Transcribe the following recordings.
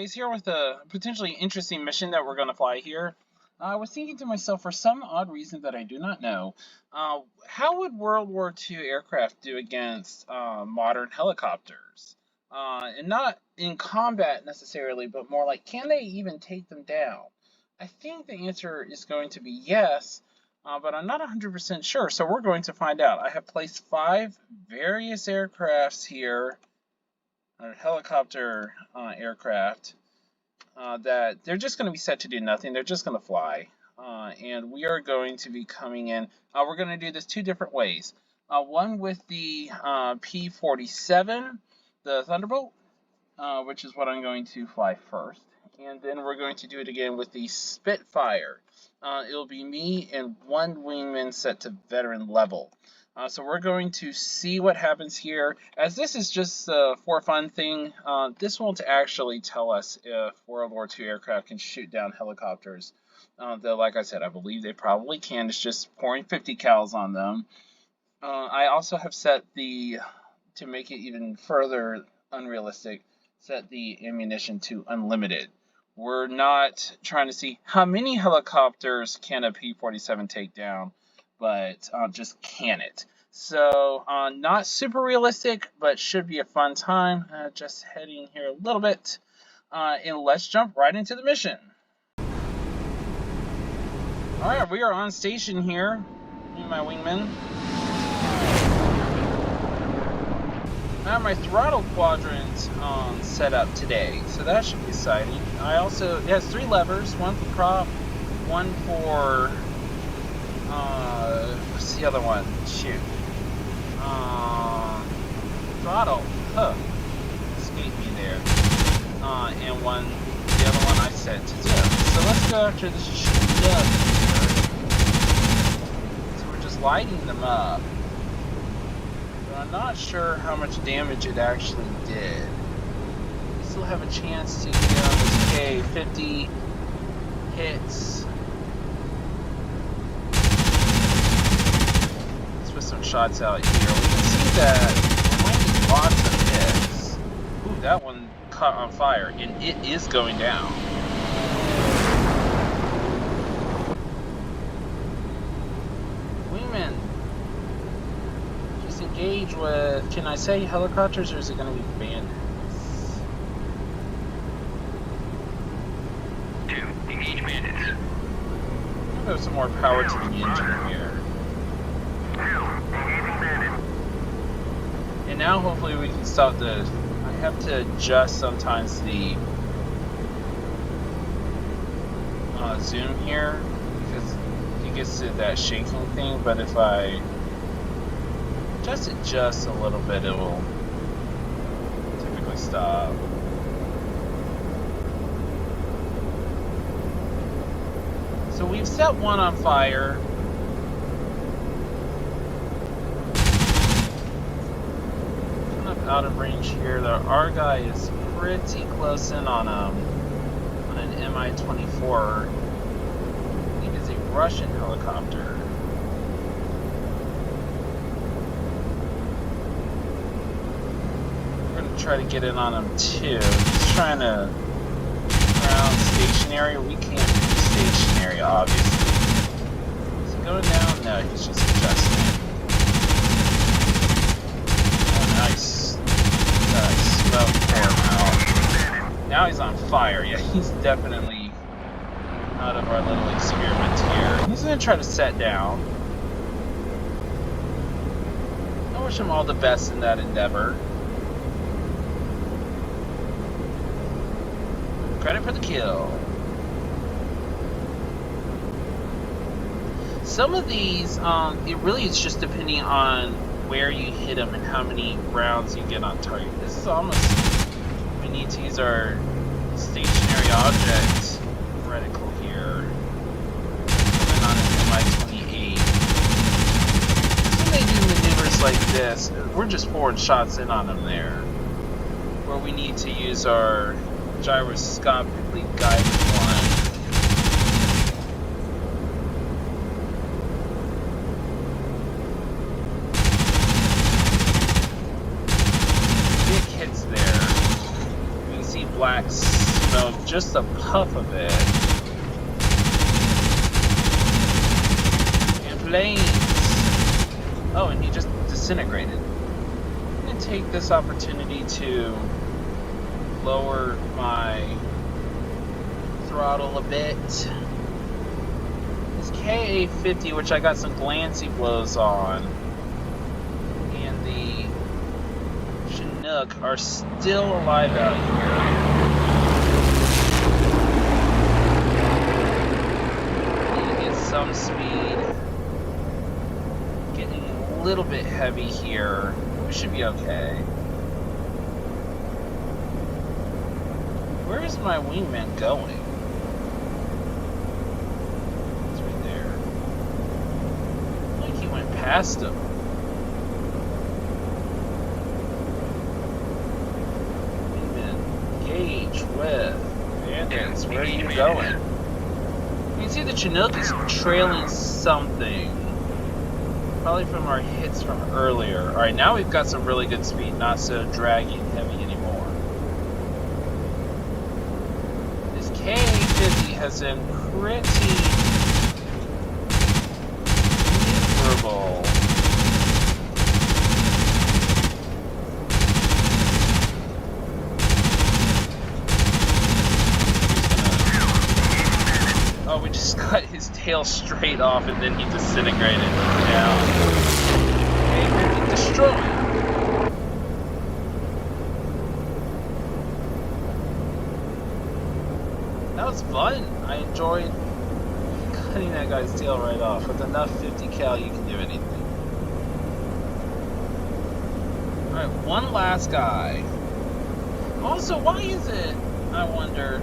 guys, here with a potentially interesting mission that we're going to fly here. I was thinking to myself, for some odd reason that I do not know, how would World War II aircraft do against modern helicopters? And not in combat necessarily, but more like, can they even take them down? I think the answer is going to be yes, but I'm not 100% sure, so we're going to find out. I have placed 5 various aircrafts here, or helicopter aircraft, that they're just going to be set to do nothing. They're just going to fly. And we are going to be coming in. We're going to do this 2 different ways. One with the P-47, the Thunderbolt, which is what I'm going to fly first. And then we're going to do it again with the Spitfire. It'll be me and 1 wingman set to veteran level. So we're going to see what happens here. As this is just for fun thing, this won't actually tell us if World War II aircraft can shoot down helicopters. Though, like I said, I believe they probably can. It's just pouring 50 cals on them. I also have set to make it even further unrealistic, set the ammunition to unlimited. We're not trying to see how many helicopters can a P-47 take down, but just can it. So not super realistic, but should be a fun time. Just heading here a little bit, and let's jump right into the mission. Alright, we are on station here, me and my wingman. I have my throttle quadrant set up today, so that should be exciting. It has 3 levers, 1 for prop, 1 for what's the other one? Shoot. Throttle. Escaped me there. And the other one I set to zip. So let's go after this shit up here. So we're just lighting them up. But I'm not sure how much damage it actually did. We still have a chance to get on this K. 50 hits. Some shots out here. We can see that we're landing lots of hits. Ooh, that one caught on fire, and it is going down. Wingman, just engage with, can I say helicopters, or is it going to be bandits? 2, engage bandits. I'll have some more power to the engine here. And now hopefully we can stop I have to adjust sometimes the zoom here because it gets to that shaking thing, but if I just adjust a little bit, it will typically stop. So we've set 1 on fire. Out of range here. Our guy is pretty close in on an Mi-24. I think it's a Russian helicopter. We're going to try to get in on him too. He's trying to ground stationary. We can't be stationary, obviously. Is he going down? No, he's just adjusting. Oh, nice. Now he's on fire. Yeah, he's definitely out of our little experiment here. He's going to try to set down. I wish him all the best in that endeavor. Credit for the kill. Some of these, it really is just depending on where you hit them and how many rounds you get on target. This is almost, we need to use our stationary object reticle here. Coming on an Mi-28. When they do maneuvers like this, we're just forward shots in on them there. Where we need to use our gyroscopically guided one. Black smoke just a puff of it. And flames. Oh, and he just disintegrated. I'm going to take this opportunity to lower my throttle a bit. This KA-50, which I got some glancy blows on, and the Chinook are still alive out here. Need to get some speed. Getting a little bit heavy here. We should be okay. Where is my wingman going? It's right there. Like he went past him. Wingman, engage with bandits. Where are you going? You can see the Chinook is trailing something. Probably from our hits from earlier. Alright, now we've got some really good speed, not so draggy and heavy anymore. This KA-50 has been pretty maneuverable. Oh, we just cut his tail straight off and then he disintegrated down. KA-50 destroyed. That was fun. I enjoyed cutting that guy's tail right off. With enough 50 cal, you can do anything. Alright, one last guy. Also, why is it, I wonder,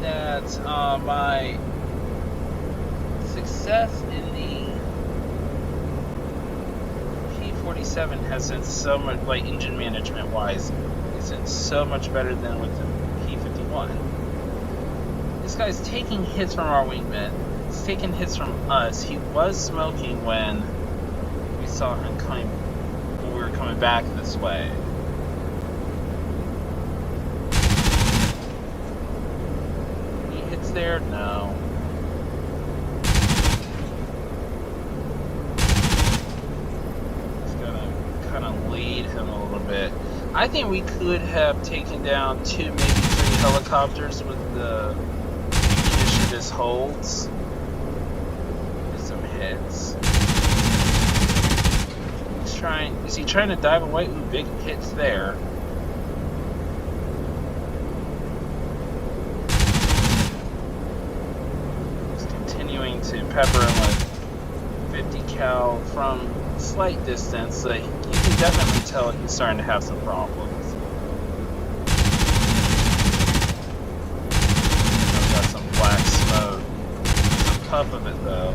that my success in the P-47 has been so much, like engine management wise, has been so much better than with the P-51. This guy's taking hits from our wingman. He's taking hits from us. He was smoking when we saw him coming, when we were coming back this way. Any hits there? No. Just gonna kind of lead him a little bit. I think we could have taken down 2, maybe 3 helicopters with the ammunition this holds. Get some hits. Is he trying to dive away? Ooh, big hits there. Just continuing to pepper him with 50 cal from slight distance. Like, you can definitely tell he's starting to have some problems. I've got some black smoke. Some puff of it though.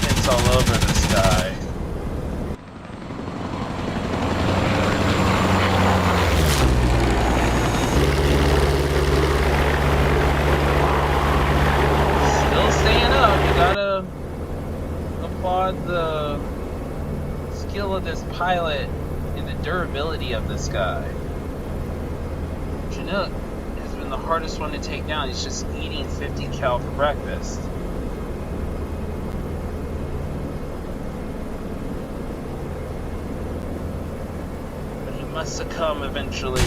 Hits all over this guy. Still staying up. You gotta applaud the skill of this pilot and the durability of this guy. Chinook has been the hardest one to take down. He's just eating 50 cal for breakfast. Must succumb eventually.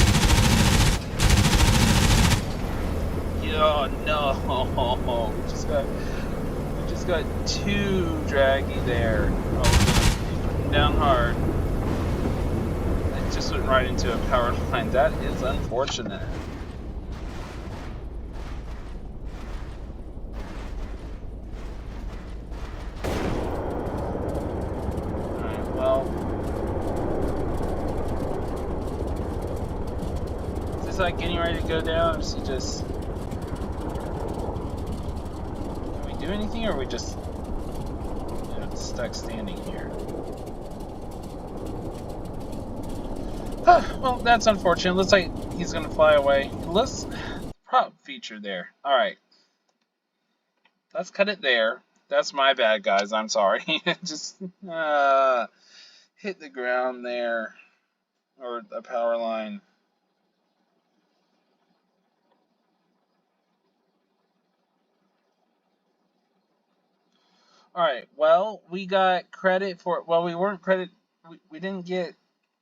Oh no! We just got too draggy there. Oh, we're gonna put him down hard. It just went right into a power line. That is unfortunate. Alright, well. Like getting ready to go down, or is he just, can we do anything, or are we just, you know, stuck standing here? Well, that's unfortunate. Looks like he's gonna fly away. Let's prop feature there. All right, let's cut it there. That's my bad, guys. I'm sorry. Just hit the ground there, or a power line. Alright, well, we got credit for, well, we weren't credit, we didn't get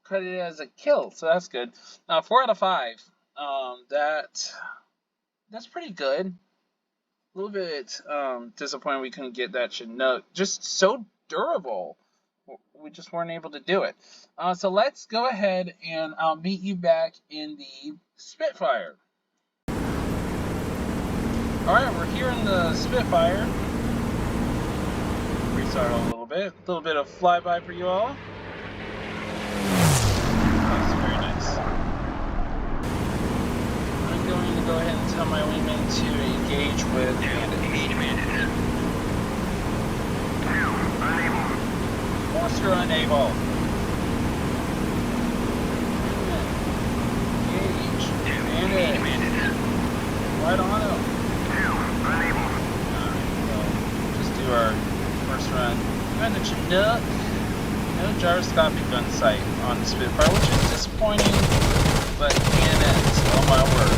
credited as a kill, so that's good. 4 out of 5. That's pretty good. A little bit disappointed we couldn't get that Chinook. Just so durable. We just weren't able to do it. So let's go ahead and I'll meet you back in the Spitfire. Alright, we're here in the Spitfire. Restart a little bit. A little bit of flyby for you all. That's very nice. I'm going to go ahead and tell my wingman to engage with bandits. Forster unable. Engage. Bandits. Right on him. Alright, well, just do our first run. And the Chinook. No gyroscopic gun sight on the Spitfire, which is disappointing, but cannons, oh my word.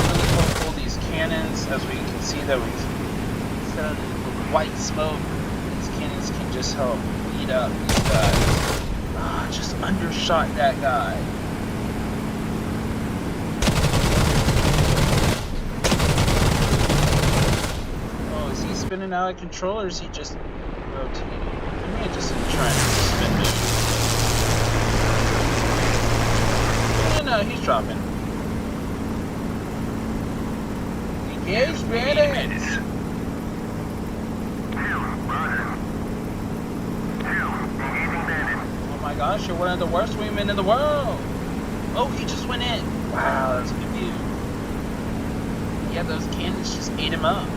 Really hopeful these cannons, as we can see that we set up with white smoke, these cannons can just help lead up these guys. Just undershot that guy. Oh, is he spinning out of control, or is he just rotating? I may just try and spin me. No, he's dropping. Engage, bandits! Oh my gosh, you're one of the worst wingmen in the world! Oh, he just went in! Wow, that's a good view. Yeah, those cannons just ate him up.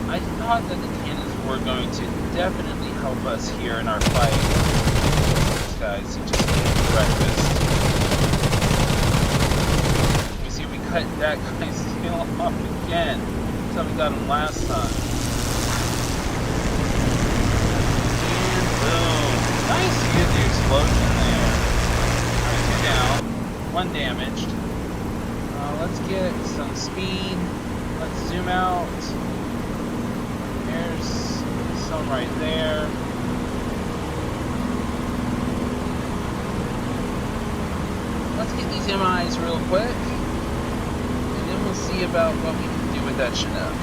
I thought that the cannons were going to definitely help us here in our fight. These guys who just ate breakfast. You see, we cut that guy's tail off again. That's how we got him last time. And boom. Nice to get the explosion there. Alright, 2 down. 1 damaged. Let's get some speed. Let's zoom out. There's some right there. Let's get these MIs real quick, and then we'll see about what we can do with that Chinook.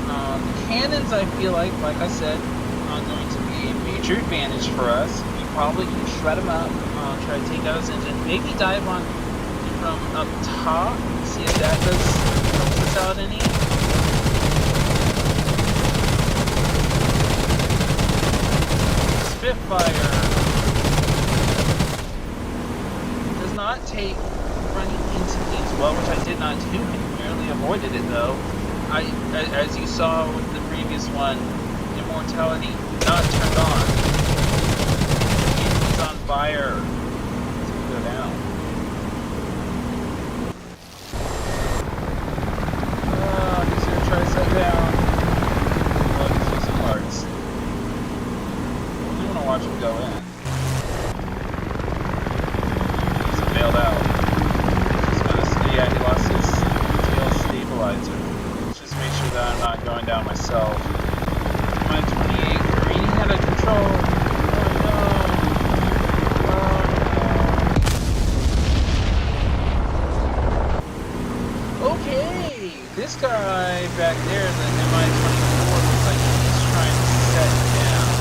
The cannons, I feel like I said, are going to be a major advantage for us. We probably can shred them up, try to take out his engine, maybe dive on from up top, see if that helps us out any. Spitfire does not take running into things well, which I did not do. I barely avoided it though. As you saw with the previous one, immortality not turned on. He's on fire. Let's go down. He's gonna try to set down. Oh, he's using parts. Watch him go in. He's bailed out. He's gonna stay. Yeah, he lost his tail stabilizer. Let's just make sure that I'm not going down myself. My 28 green out of control. Oh no. Okay, this guy back there, the MI-24, looks like he's trying to set down.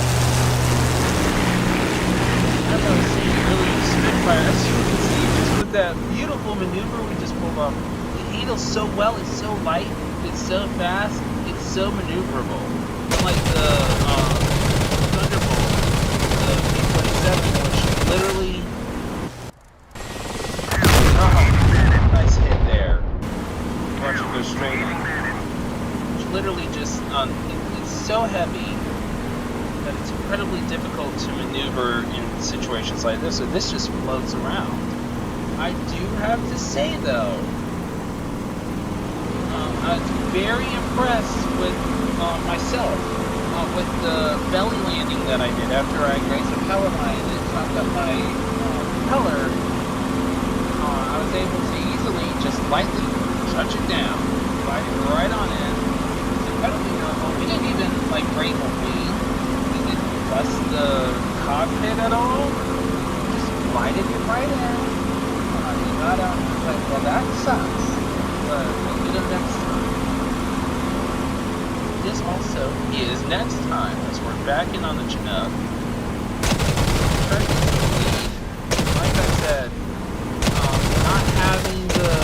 As I was saying earlier, Spitfire, as you can see, just with that beautiful maneuver we just pulled off, it handles so well, it's so light, it's so fast, it's so maneuverable. Unlike the Thunderbolt, the P-27, which literally... Oh, nice hit there. Watch it go straight in. Which literally just, it's so heavy that it's incredibly difficult to maneuver in situations like this, so this just floats around. I do have to say though, I was very impressed with myself. with the belly landing that I did after I grazed the power line and chopped up my propeller, I was able to easily just lightly touch it down, slide it right on in. It's incredibly normal. We didn't even like break a wing. We didn't bust the cockpit at all. Just glided it right in. He got out and was like, well, that sucks, but we'll get him next time. This also is next time, as we're backing on the Chinook. Like I said, not having the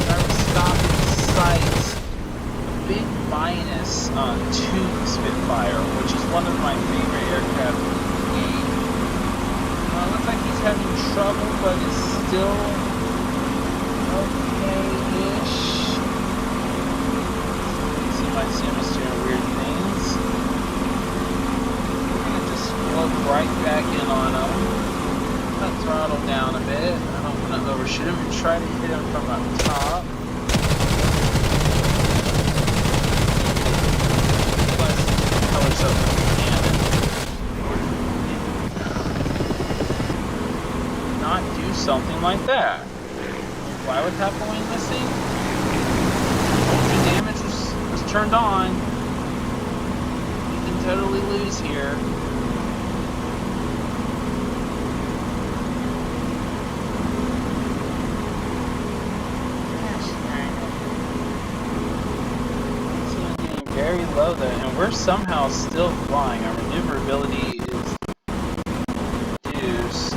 gyroscopic sight, a big minus to the Spitfire, which is one of my favorite aircraft in the game. Looks like he's having trouble, but is still okay-ish. My sim is doing weird things. We're gonna just float right back in on him. Let throttle down a bit. I don't want to overshoot him and try to hit him from up top. Plus, colors up the cannon. Not do something like that. Why would half a wing missing? Damage was turned on. We can totally lose here. It's getting very low though, and we're somehow still flying. Our maneuverability is reduced.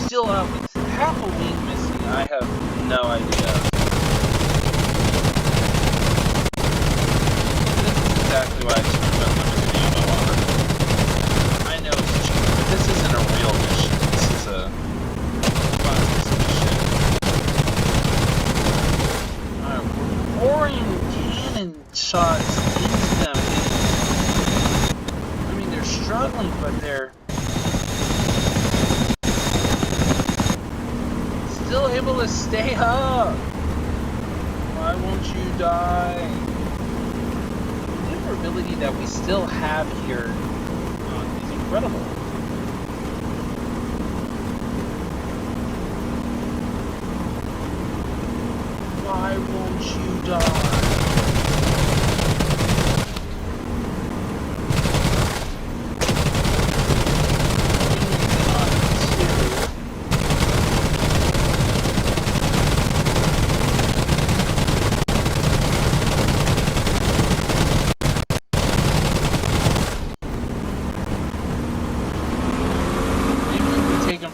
Still up with half a wing missing. I have no idea. This is exactly why I turned unlimited ammo on. I know it's cheap, but this isn't a real mission. This is a fun mission. Alright, we're pouring cannon shots into them. I mean, they're struggling, but they're still able to stay up. Why won't you die? The maneuverability that we still have here is incredible. Why won't you die?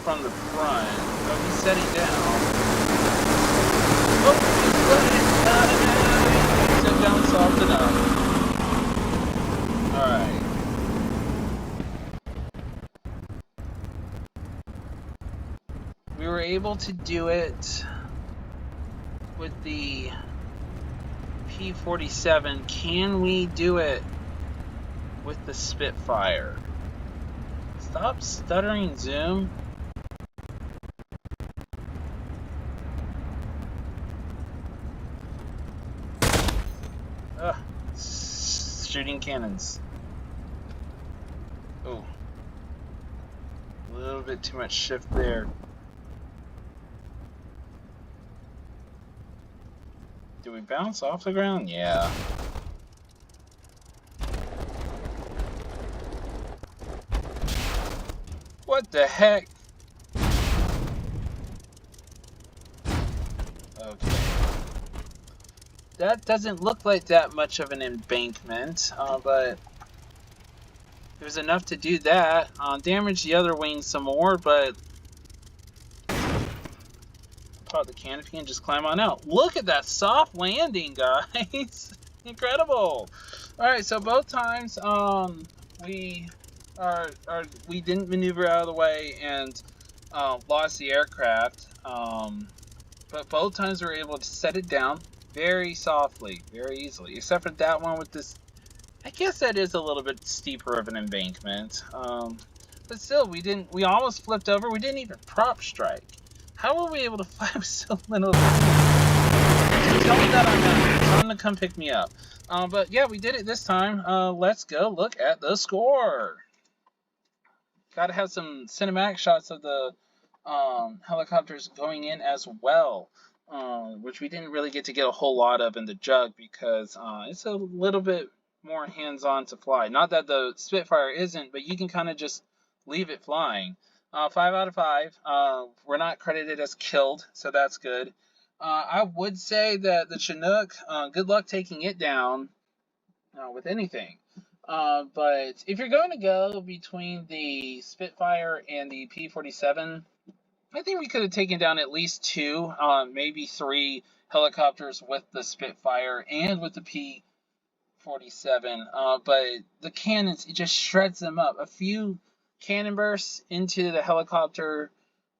From the front. Oh, he's setting down. Oh, he's letting it out. Set down soft enough. Alright. We were able to do it with the P-47. Can we do it with the Spitfire? Stop stuttering, Zoom. Shooting cannons. Oh. A little bit too much shift there. Do we bounce off the ground? Yeah. What the heck? Okay. That doesn't look like that much of an embankment, but it was enough to do that. Damage the other wing some more, but call it the canopy, and just climb on out. Look at that soft landing, guys. Incredible. All right, so both times we didn't maneuver out of the way and lost the aircraft. But both times we were able to set it down very softly, very easily, except for that one with this. I guess that is a little bit steeper of an embankment. But still, we almost flipped over. We didn't even prop strike. How were we able to fly with so little? Tell me that on that. Tell them to come pick me up. But yeah, we did it this time. Let's go look at the score. Gotta have some cinematic shots of the helicopters going in as well, which we didn't really get to get a whole lot of in the Jug because it's a little bit more hands-on to fly. Not that the Spitfire isn't, but you can kind of just leave it flying. 5 out of 5. We're not credited as killed, so that's good. I would say that the Chinook, good luck taking it down with anything. But if you're going to go between the Spitfire and the P-47, I think we could have taken down at least 2, maybe 3 helicopters with the Spitfire and with the P-47. But the cannons, it just shreds them up. A few cannon bursts into the helicopter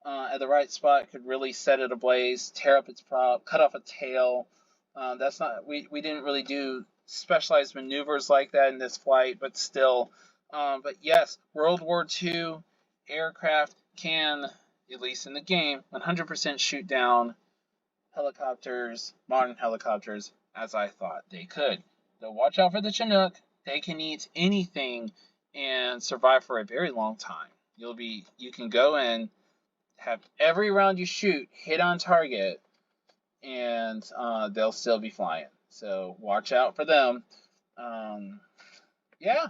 at the right spot could really set it ablaze, tear up its prop, cut off a tail. That's not we didn't really do specialized maneuvers like that in this flight, but still. But yes, World War II aircraft can, at least in the game, 100% shoot down helicopters, modern helicopters, as I thought they could. So watch out for the Chinook. They can eat anything and survive for a very long time. You can go in, have every round you shoot hit on target, and they'll still be flying. So watch out for them. Yeah,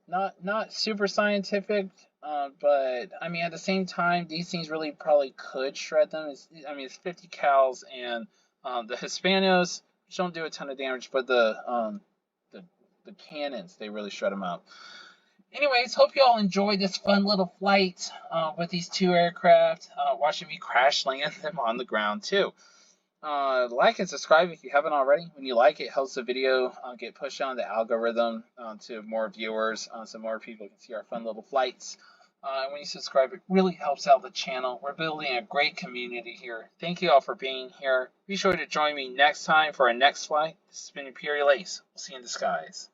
not super scientific, but I mean at the same time these things really probably could shred them. It's 50 cals, and the Hispanos don't do a ton of damage, but the cannons, they really shred them up. Anyways, hope you all enjoyed this fun little flight with these 2 aircraft, watching me crash land them on the ground too. Like and subscribe if you haven't already. When you like, it helps the video get pushed on the algorithm to more viewers, so more people can see our fun little flights. And when you subscribe, it really helps out the channel. We're building a great community here. Thank you all for being here. Be sure to join me next time for our next flight. This has been Imperial Ace. We'll see you in the skies.